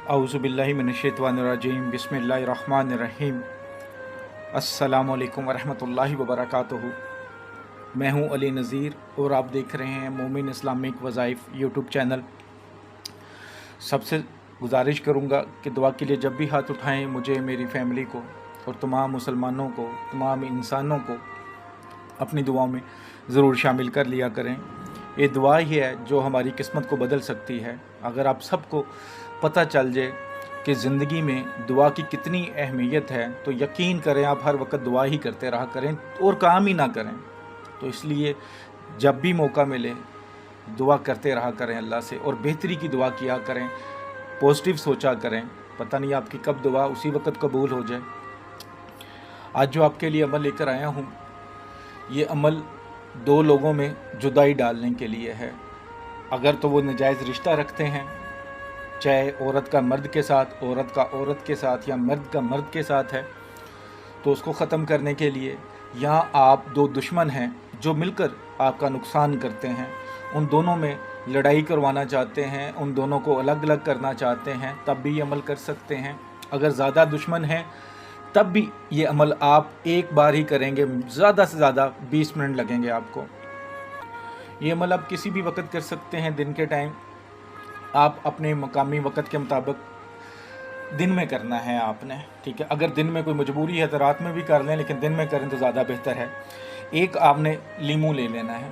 औज़ुबिल्लाहि मिनश्शैतानिर्रजीम बिस्मिल्लाहिर्रहमानिर्रहीम। अस्सलामु अलैकुम वरहमतुल्लाहि वबरकातुहू। मैं हूं अली नज़ीर और आप देख रहे हैं मोमिन इस्लामिक वज़ाइफ यूट्यूब चैनल। सबसे गुजारिश करूंगा कि दुआ के लिए जब भी हाथ उठाएं मुझे, मेरी फैमिली को और तमाम मुसलमानों को, तमाम इंसानों को अपनी दुआओं में ज़रूर शामिल कर लिया करें। ये दुआ ही है जो हमारी किस्मत को बदल सकती है। अगर आप सबको पता चल जाए कि ज़िंदगी में दुआ की कितनी अहमियत है तो यकीन करें आप हर वक्त दुआ ही करते रहा करें और काम ही ना करें। तो इसलिए जब भी मौका मिले दुआ करते रहा करें अल्लाह से, और बेहतरी की दुआ किया करें, पॉजिटिव सोचा करें। पता नहीं आपकी कब दुआ उसी वक्त कबूल हो जाए। आज जो आपके लिए अमल लेकर आया हूँ, ये अमल दो लोगों में जुदाई डालने के लिए है। अगर तो वो नाजायज़ रिश्ता रखते हैं, चाहे औरत का मर्द के साथ, औरत का औरत के साथ या मर्द का मर्द के साथ है, तो उसको ख़त्म करने के लिए, या आप दो दुश्मन हैं जो मिलकर आपका नुकसान करते हैं, उन दोनों में लड़ाई करवाना चाहते हैं, उन दोनों को अलग अलग करना चाहते हैं, तब भी ये अमल कर सकते हैं। अगर ज़्यादा दुश्मन हैं तब भी ये अमल आप एक बार ही करेंगे, ज़्यादा से ज़्यादा 20 मिनट लगेंगे आपको। ये अमल आप किसी भी वक्त कर सकते हैं। दिन के टाइम आप अपने मकामी वक्त के मुताबिक दिन में करना है आपने, ठीक है। अगर दिन में कोई मजबूरी है तो रात में भी कर लें, लेकिन दिन में करें तो ज़्यादा बेहतर है। एक आपने लीमू ले लेना है,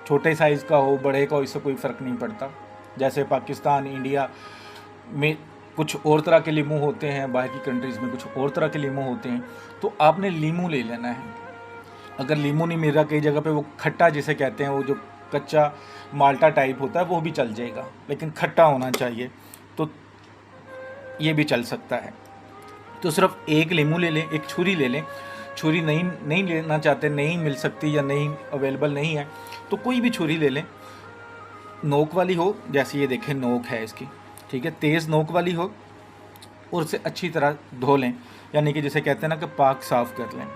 छोटे साइज़ का हो बड़े का हो, इससे कोई फ़र्क नहीं पड़ता। जैसे पाकिस्तान, इंडिया में कुछ और तरह के लीमू होते हैं, बाहर की कंट्रीज़ में कुछ और तरह के लीमू होते हैं, तो आपने लीमू ले लेना है। अगर लीमू नहीं मिल रहा, कई जगह पे वो खट्टा जिसे कहते हैं, वो जो कच्चा माल्टा टाइप होता है, वो भी चल जाएगा, लेकिन खट्टा होना चाहिए, तो ये भी चल सकता है। तो सिर्फ एक लीमू ले लें, एक छुरी ले लें। छुरी नहीं लेना चाहते, नहीं मिल सकती या नहीं अवेलेबल नहीं है, तो कोई भी छुरी ले लें, नोक वाली हो, जैसे ये देखें नोक है इसकी, ठीक है, तेज़ नोक वाली हो, और उसे अच्छी तरह धो लें, यानी कि जिसे कहते हैं ना कि पाक साफ़ कर लें।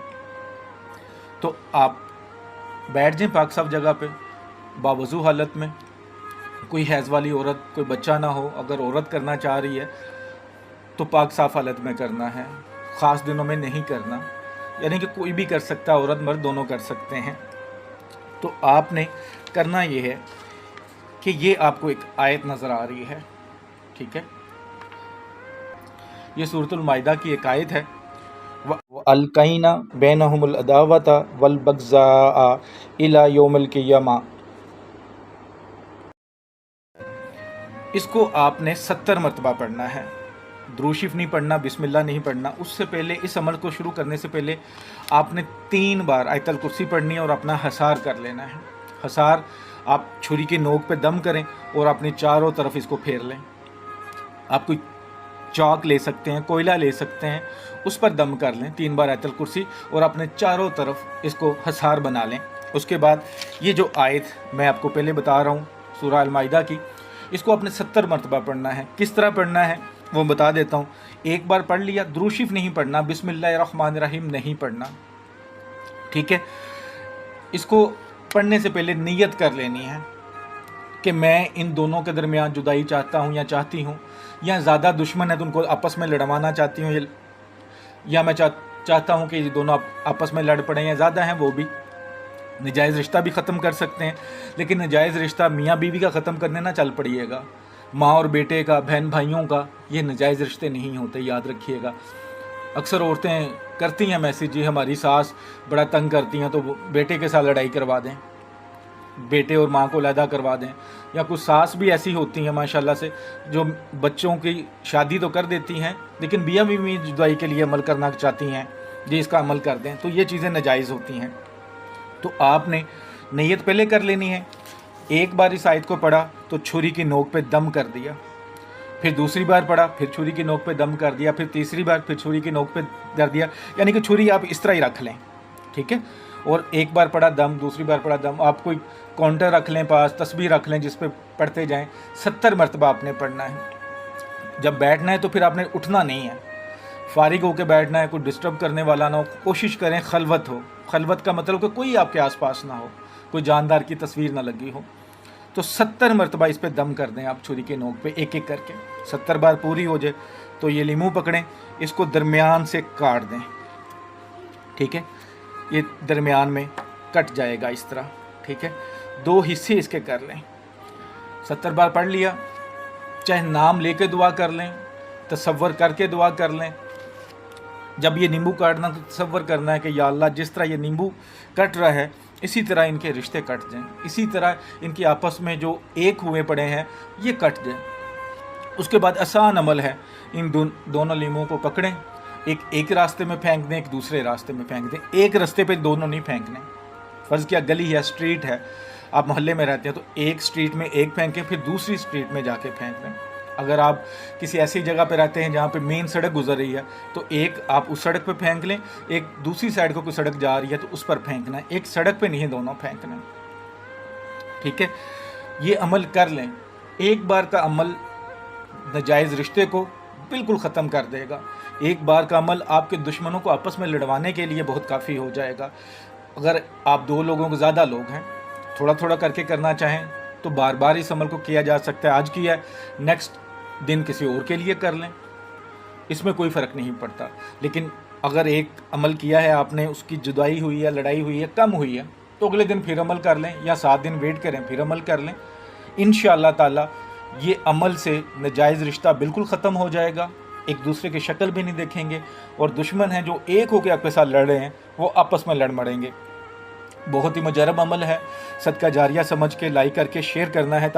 तो आप बैठ जाएं पाक साफ़ जगह पे, बावज़ू हालत में। कोई हैज़ वाली औरत, कोई बच्चा ना हो। अगर औरत करना चाह रही है तो पाक साफ़ हालत में करना है, ख़ास दिनों में नहीं करना, यानी कि कोई भी कर सकता है, औरत मर्द दोनों कर सकते हैं। तो आपने करना ये है कि ये आपको एक आयत नज़र आ रही है, ठीक है, ये सूरतुल माइदा की एक आयत है। अलकैना बैनहुमुल अदावता वल बग़ज़ा इला यौमिल क़ियामा। इसको आपने 70 मरतबा पढ़ना है। दुरूद शरीफ नहीं पढ़ना, बिस्मिल्लाह नहीं पढ़ना। उससे पहले, इस अमल को शुरू करने से पहले आपने 3 बार आयतल कुर्सी पढ़नी है और अपना हसार कर लेना है। हसार आप छुरी के नोक पे दम करें और अपने चारों तरफ इसको फेर लें। आप कोई चौक ले सकते हैं, कोयला ले सकते हैं, उस पर दम कर लें 3 बार आयतल कुर्सी, और अपने चारों तरफ इसको हसार बना लें। उसके बाद ये जो आयत मैं आपको पहले बता रहा हूँ सूरह अल माइदा की, इसको आपने 70 मरतबा पढ़ना है। किस तरह पढ़ना है वो बता देता हूँ। एक बार पढ़ लिया, दुरूद शरीफ नहीं पढ़ना, बिस्मिल्लाहिर्रहमानिर्रहीम नहीं पढ़ना, ठीक है। इसको पढ़ने से पहले नियत कर लेनी है कि मैं इन दोनों के दरमियान जुदाई चाहता हूँ या चाहती हूँ, या ज़्यादा दुश्मन है तो उनको आपस में लड़वाना चाहती हूँ, या मैं चाहता हूँ कि ये दोनों आपस में लड़ पड़ें, या ज़्यादा हैं वो भी नजायज़ रिश्ता भी ख़त्म कर सकते हैं। लेकिन नजायज़ रिश्ता मियाँ बीवी का ख़त्म करने ना चल पड़िएगा, माँ और बेटे का, बहन भाइयों का, ये नजायज़ रिश्ते नहीं होते, याद रखिएगा। अक्सर औरतें करती हैं मैसेज, जी हमारी सास बड़ा तंग करती हैं, तो बेटे के साथ लड़ाई करवा दें, बेटे और माँ को अलहदा करवा दें। या कुछ सास भी ऐसी होती हैं माशाल्लाह से, जो बच्चों की शादी तो कर देती हैं लेकिन मियाँ बीवी जुदाई के लिए अमल करना चाहती हैं, जी इसका अमल कर दें, तो ये चीज़ें नाजायज़ होती हैं। तो आपने नीयत पहले कर लेनी है। एक बार इस आयत को पढ़ा तो छुरी की नोक पे दम कर दिया, फिर दूसरी बार पढ़ा, फिर छुरी की नोक पे दम कर दिया, फिर तीसरी बार फिर छुरी की नोक पे कर दिया, यानी कि छुरी आप इस तरह ही रख लें, ठीक है। और एक बार पढ़ा दम, दूसरी बार पढ़ा दम। आप कोई काउंटर रख लें पास, तस्बीह रख लें जिस पे पढ़ते जाएं। 70 मरतबा आपने पढ़ना है। जब बैठना है तो फिर आपने उठना नहीं है, फारिग होकर बैठना है, कोई डिस्टर्ब करने वाला ना हो। कोशिश करें खलवत हो। खलवत का मतलब कि कोई आपके आसपास ना हो, कोई जानदार की तस्वीर ना लगी हो। तो 70 मरतबा इस पे दम कर दें आप छुरी के नोक पे, एक एक करके 70 बार पूरी हो जाए तो ये लीमू पकड़ें, इसको दरमियान से काट दें, ठीक है, ये दरमियान में कट जाएगा इस तरह, ठीक है। 2 हिस्से इसके कर लें, 70 बार पढ़ लिया, चाहे नाम लेके दुआ कर लें, तसव्वुर करके दुआ कर लें। जब ये नींबू काटना तो तसव्वुर करना है कि या अल्लाह जिस तरह ये नींबू कट रहा है इसी तरह इनके रिश्ते कट जाएं, इसी तरह इनकी आपस में जो एक हुए पड़े हैं ये कट जाएं। उसके बाद आसान अमल है, इन दोनों लीमों को पकड़ें, एक रास्ते में फेंक दें, एक दूसरे रास्ते में फेंक दें, एक रास्ते पे दोनों नहीं फेंकने। फ़र्ज़ किया गली है, स्ट्रीट है, आप मोहल्ले में रहते हैं तो एक स्ट्रीट में एक फेंकें, फिर दूसरी स्ट्रीट में जाके फेंक दें। अगर आप किसी ऐसी जगह पे रहते हैं जहाँ पे मेन सड़क गुजर रही है तो एक आप उस सड़क पे फेंक लें, एक दूसरी साइड को कोई सड़क जा रही है तो उस पर फेंकना है, एक सड़क पे नहीं दोनों फेंकना है, ठीक है। ये अमल कर लें, एक बार का अमल नाजायज़ रिश्ते को बिल्कुल ख़त्म कर देगा। एक बार का अमल आपके दुश्मनों को आपस में लड़वाने के लिए बहुत काफ़ी हो जाएगा। अगर आप 2 लोगों को ज़्यादा लोग हैं, थोड़ा थोड़ा करके करना चाहें तो बार बार इस अमल को किया जा सकता है। आज किया है, नेक्स्ट दिन किसी और के लिए कर लें, इसमें कोई फ़र्क नहीं पड़ता। लेकिन अगर एक अमल किया है आपने, उसकी जुदाई हुई है, लड़ाई हुई है, कम हुई है, तो अगले दिन फिर अमल कर लें या 7 दिन वेट करें फिर अमल कर लें। इंशाअल्लाह ताला ये अमल से नाजायज़ रिश्ता बिल्कुल ख़त्म हो जाएगा, एक दूसरे की शक्ल भी नहीं देखेंगे और दुश्मन हैं जो एक होकर आपके साथ लड़ रहे हैं वो आपस में लड़ मड़ेंगे। बहुत ही मुजरब अमल है, सदका जारिया समझ के लाइक करके शेयर करना है।